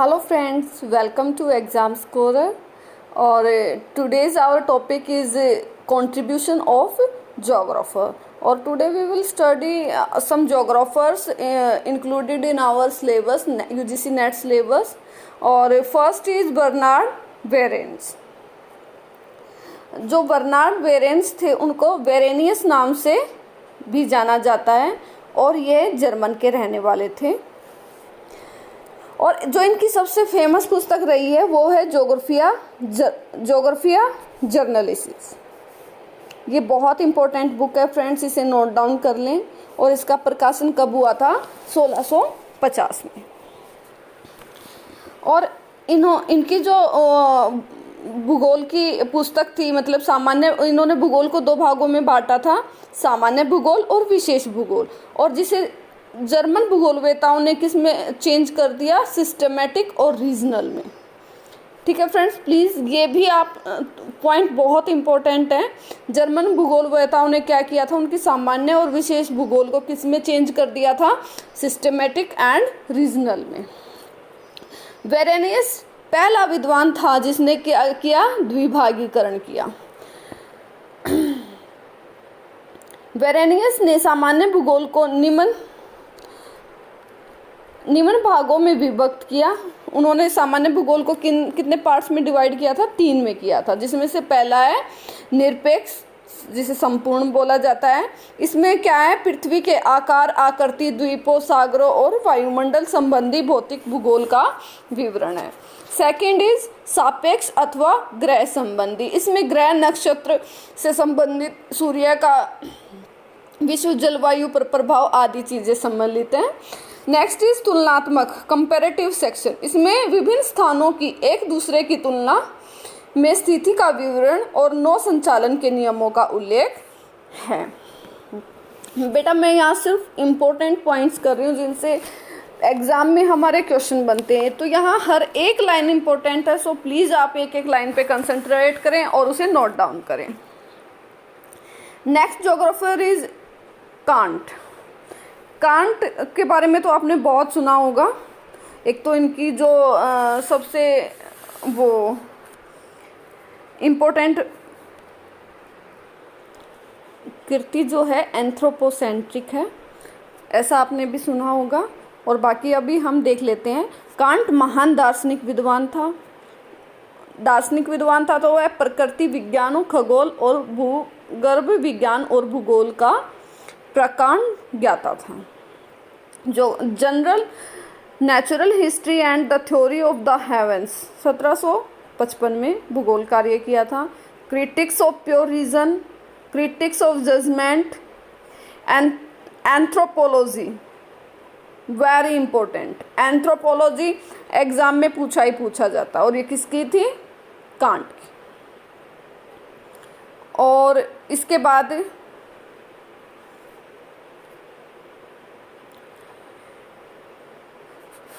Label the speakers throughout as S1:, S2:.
S1: Hello friends, welcome to exam scorer. और today's our topic is contribution of geographer. और today we will study some geographers included in our syllabus, UGC NET syllabus. और first is Bernard Varenius. जो Bernard बेरेंस थे उनको बेरेनियस नाम से भी जाना जाता है और ये जर्मन के रहने वाले थे। और जो इनकी सबसे फेमस पुस्तक रही है वो है जोग्राफिया जर्नलिसिस। ये बहुत इंपॉर्टेंट बुक है फ्रेंड्स, इसे नोट डाउन कर लें। और इसका प्रकाशन कब हुआ था? 1650 में। और इनकी जो भूगोल की पुस्तक थी, मतलब सामान्य, इन्होंने भूगोल को दो भागों में बांटा था, सामान्य भूगोल और विशेष भूगोल। और जिसे जर्मन भूगोलवेताओं ने किस में चेंज कर दिया? सिस्टमेटिक और रीजनल में। ठीक है फ्रेंड्स, प्लीज़ ये भी आप पॉइंट बहुत इंपॉर्टेंट है। जर्मन भूगोलवेताओं ने क्या किया था? उनकी सामान्य और विशेष भूगोल को किस में चेंज कर दिया था? सिस्टमेटिक एंड रीजनल में। बेरेनियस पहला विद्वान था जिसने क्या किया? द्विभागीकरण किया। बेरेनियस ने सामान्य भूगोल को निम्न भागों में विभक्त किया। उन्होंने सामान्य भूगोल को कितने पार्ट्स में डिवाइड किया था? 3 में किया था, जिसमें से पहला है निरपेक्ष, जिसे संपूर्ण बोला जाता है। इसमें क्या है? पृथ्वी के आकार, आकृति, द्वीपों, सागरों और वायुमंडल संबंधी भौतिक भूगोल का विवरण है। सेकेंड इज सापेक्ष अथवा ग्रह संबंधी। इसमें ग्रह, नक्षत्र से संबंधित सूर्य का विश्व जलवायु पर प्रभाव आदि चीजें सम्मिलित हैं। नेक्स्ट इज तुलनात्मक, कंपैरेटिव सेक्शन। इसमें विभिन्न स्थानों की एक दूसरे की तुलना में स्थिति का विवरण और नौ संचालन के नियमों का उल्लेख है। बेटा मैं यहाँ सिर्फ इम्पोर्टेंट पॉइंट्स कर रही हूँ जिनसे एग्जाम में हमारे क्वेश्चन बनते हैं। तो यहाँ हर एक लाइन इम्पोर्टेंट है, सो प्लीज आप एक एक लाइन पे कंसंट्रेट करें और उसे नोट डाउन करें। Next geographer is can't. Can't के बारे में तो आपने बहुत सुना होगा। एक तो इनकी जो सबसे वो इम्पोर्टेंट कृति जो है एंथ्रोपोसेंट्रिक है, ऐसा आपने भी सुना होगा। और बाकी अभी हम देख लेते हैं। कांट महान दार्शनिक विद्वान था। तो वह प्रकृति विज्ञानों, खगोल और भूगर्भ विज्ञान और भूगोल का प्रकांड ज्ञाता था। जो general natural history and the theory of the heavens 1755 में भूगोल कार्य किया था। Critics of pure reason, critics of judgement and anthropology, very important. Anthropology exam में पूछा जाता। और ये किसकी थी? कांट की। और इसके बाद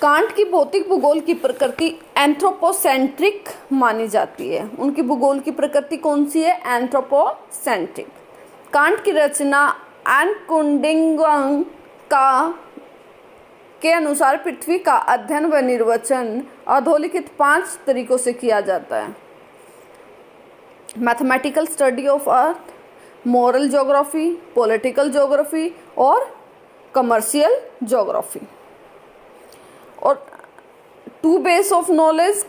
S1: कांट की भौतिक भूगोल की प्रकृति एंथ्रोपोसेंट्रिक मानी जाती है। उनकी भूगोल की प्रकृति कौन सी है? एंथ्रोपोसेंट्रिक। कांट की रचना एनकुंडिंगवांग के अनुसार पृथ्वी का अध्ययन व निर्वचन अधोलिखित 5 तरीकों से किया जाता है। Mathematical study of earth, moral geography, political geography और कमर्शियल ज्योग्राफी। और 2 base of knowledge,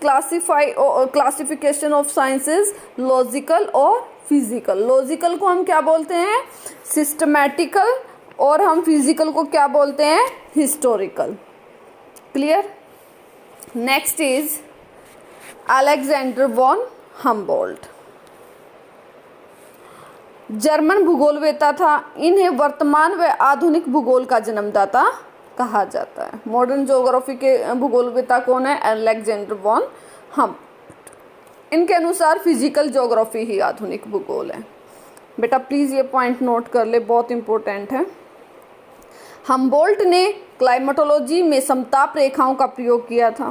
S1: classification of sciences, logical और फिजिकल। लॉजिकल को हम क्या बोलते हैं? सिस्टमैटिकल। और हम फिजिकल को क्या बोलते हैं? Historical. Clear? Next is Alexander von Humboldt. German भूगोलवेता था। इन्हें वर्तमान व आधुनिक भूगोल का जन्मदाता कहा जाता है। मॉडर्न ज्योग्राफी के भूगोलवेता कौन है? Alexander von Humboldt. इनके अनुसार फिजिकल ज्योग्राफी ही आधुनिक भूगोल है। बेटा प्लीज ये पॉइंट नोट कर ले, बहुत इंपॉर्टेंट है। हम्बोल्ट ने क्लाइमेटोलॉजी में समताप रेखाओं का प्रयोग किया था।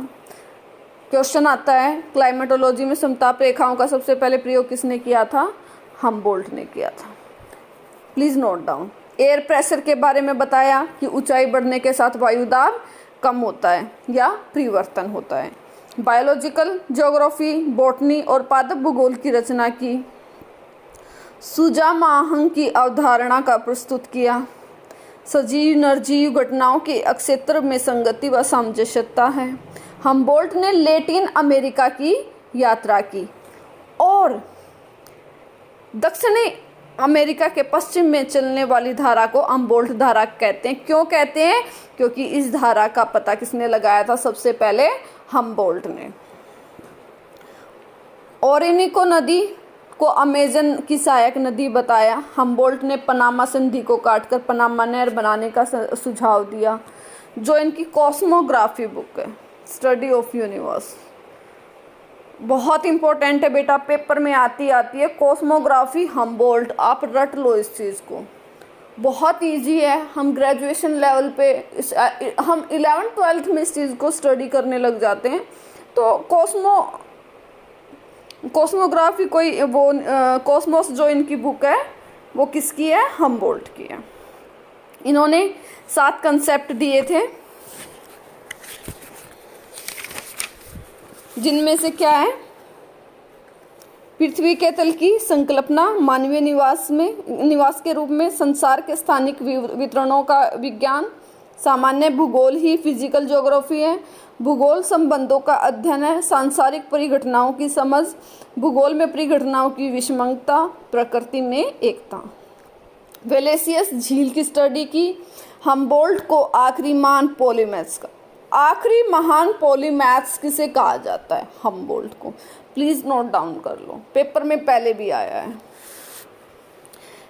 S1: क्वेश्चन आता है क्लाइमेटोलॉजी में समताप रेखाओं का सबसे पहले प्रयोग किसने किया था? हम्बोल्ट ने किया था। Please note down. Air pressure के बारे में बताया कि ऊंचाई बढ़ने के साथ वायुदाब कम होता है या परिवर्तन होता है। बायोलॉजिकल ज्योग्राफी, बॉटनी और पादप भूगोल की रचना की। सुजामाहंग की अवधारणा का प्रस्तुत किया। सजीव निर्जीव घटनाओं के अक्षेत्र में संगति व सामंजस्यता है। हम्बोल्ट ने लैटिन अमेरिका की यात्रा की और दक्षिणी अमेरिका के पश्चिम में चलने वाली धारा को हम्बोल्ट धारा कहते हैं। क्यों कहते हैं? क्योंकि इस धारा का पता किसने लगाया था? सबसे पहले हम्बोल्ट ने। ओरिनिको नदी को अमेजन की सहायक नदी बताया। हम्बोल्ट ने पनामा संधि को काटकर पनामा नहर बनाने का सुझाव दिया, जो इनकी कॉस्मोग्राफी बुक है, स्टडी ऑफ यूनिवर्स। बहुत इंपॉर्टेंट है बेटा, पेपर में आती है कॉस्मोग्राफी हम्बोल्ट। आप रट लो इस चीज़ को, बहुत इजी है। हम ग्रेजुएशन लेवल पे हम 11th-12th में इस चीज़ को स्टडी करने लग जाते हैं। तो कॉस्मोग्राफी कोई वो कॉस्मोस जो इनकी बुक है वो किसकी है? हम्बोल्ट की है। इन्होंने 7 कंसेप्ट दिए थे, जिनमें से क्या है? पृथ्वी के तल की संकल्पना मानवीय निवास के रूप में, संसार के स्थानिक वितरणों का विज्ञान, सामान्य भूगोल ही फिजिकल ज्योग्राफी है, भूगोल संबंधों का अध्ययन है, सांसारिक परिघटनाओं की समझ, भूगोल में परिघटनाओं की विषमता, प्रकृति में एकता। वेलेसियस झील की स्टडी की। हम्बोल्ट को आखिरी महान पॉलीमैथ्स किसे कहा जाता है? हम्बोल्ट को। प्लीज नोट डाउन कर लो, पेपर में पहले भी आया है।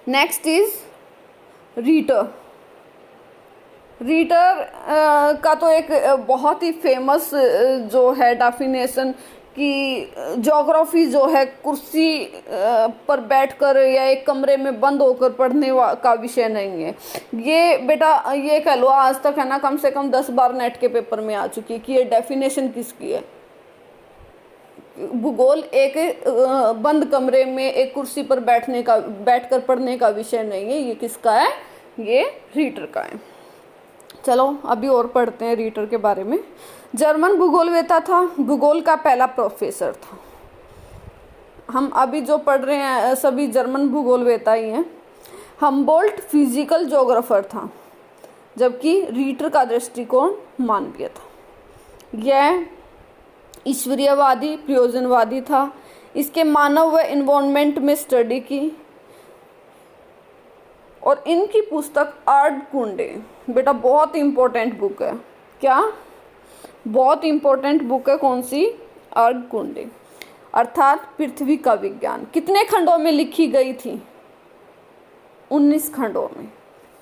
S1: Next is रीटर। का तो एक बहुत ही फेमस जो है डेफिनेशन कि ज्योग्राफी जो है कुर्सी पर बैठकर या एक कमरे में बंद होकर पढ़ने का विषय नहीं है। ये बेटा ये कह लो आज तक है ना, कम से कम 10 बार नेट के पेपर में आ चुकी है कि ये डेफिनेशन किसकी है। भूगोल एक बंद कमरे में एक कुर्सी पर बैठकर पढ़ने का विषय नहीं है। ये किसका है? ये रीटर का है। चलो अभी और पढ़ते हैं रीटर के बारे में। जर्मन भूगोलवेता था, भूगोल का पहला प्रोफेसर था। हम अभी जो पढ़ रहे हैं सभी जर्मन भूगोलवेता ही हैं। हम्बोल्ट फिजिकल ज्योग्राफर था, जबकि रीटर का दृष्टिकोण मानवीय था। यह ईश्वरीयवादी प्रयोजनवादी था। इसके मानव व इन्वायरमेंट में स्टडी की। और इनकी पुस्तक आर्डकुंडे बेटा बहुत इंपॉर्टेंट बुक है। क्या? बहुत इंपॉर्टेंट बुक है। कौन सी? आर्डकुंडे, अर्थात पृथ्वी का विज्ञान। कितने खंडों में लिखी गई थी? 19 खंडों में।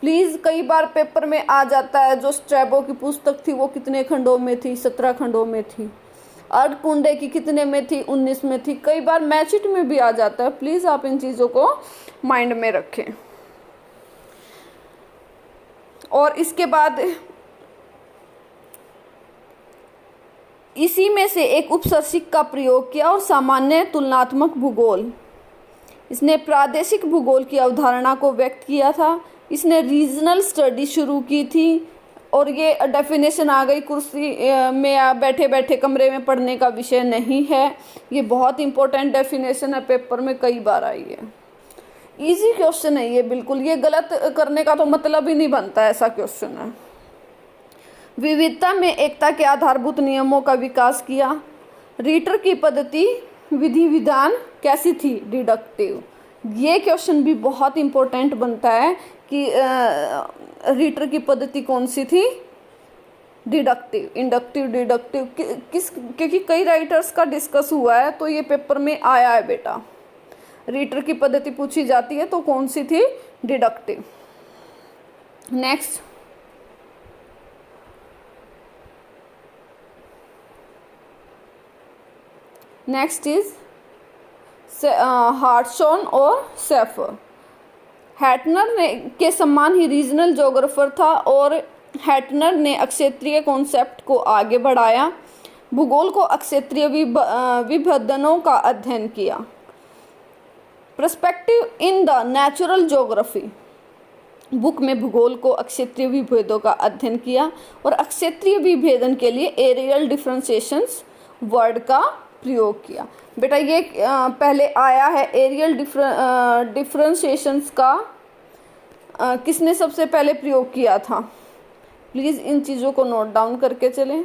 S1: प्लीज कई बार पेपर में आ जाता है जो स्ट्रैबो की पुस्तक थी वो कितने खंडों में थी? 17 खंडों में थी। आर्डकुंडे की कितने में थी? 19 में थी। कई बार मैचिट में भी आ जाता है। प्लीज आप इन चीजों को माइंड में रखें। और इसके बाद इसी में से एक उपसर्शिक का प्रयोग किया और सामान्य तुलनात्मक भूगोल। इसने प्रादेशिक भूगोल की अवधारणा को व्यक्त किया था। इसने रीजनल स्टडी शुरू की थी। और ये डेफिनेशन आ गई, कुर्सी में या बैठे बैठे कमरे में पढ़ने का विषय नहीं है। ये बहुत इंपॉर्टेंट डेफिनेशन है, पेपर में कई बार आई है। इजी क्वेश्चन है ये बिल्कुल, ये गलत करने का तो मतलब ही नहीं बनता, ऐसा क्वेश्चन है। विविधता में एकता के आधारभूत नियमों का विकास किया। रीटर की पद्धति विधि विधान कैसी थी? डिडक्टिव। ये क्वेश्चन भी बहुत इंपॉर्टेंट बनता है कि रीटर की पद्धति कौन सी थी? डिडक्टिव। इंडक्टिव, डिडक्टिव क्योंकि कई राइटर्स का डिस्कस हुआ है तो ये पेपर में आया है बेटा। रीटर की पद्धति पूछी जाती है तो कौन सी थी? डिडक्टिव। नेक्स्ट, इज हार्टशॉन और सेफर। हैटनर ने के समान ही रीजनल ज्योग्राफर था और हैटनर ने अक्षेत्रीय कॉन्सेप्ट को आगे बढ़ाया। भूगोल को अक्षेत्रीय विभेदनों का अध्ययन किया। Perspective in the natural geography. Book में भूगोल को अक्षेत्रीय विभेदों का अध्ययन किया और अक्षेत्रीय विभेदन के लिए एरियल डिफरेंशिएशंस वर्ड का प्रयोग किया। बेटा ये पहले आया है एरियल डिफरेंशिएशंस का किसने सबसे पहले प्रयोग किया था? प्लीज़ इन चीज़ों को नोट डाउन करके चलें।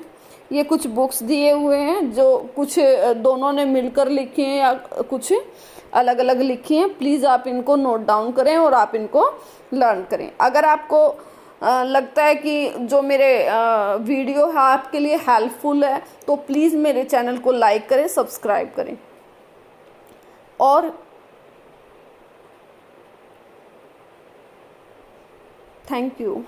S1: ये कुछ बुक्स दिए हुए हैं जो कुछ दोनों ने मिलकर लिखी हैं या कुछ अलग अलग लिखी हैं। प्लीज़ आप इनको नोट डाउन करें और आप इनको लर्न करें। अगर आपको लगता है कि जो मेरे वीडियो है आपके लिए हेल्पफुल है तो प्लीज़ मेरे चैनल को लाइक करें, सब्सक्राइब करें और थैंक यू।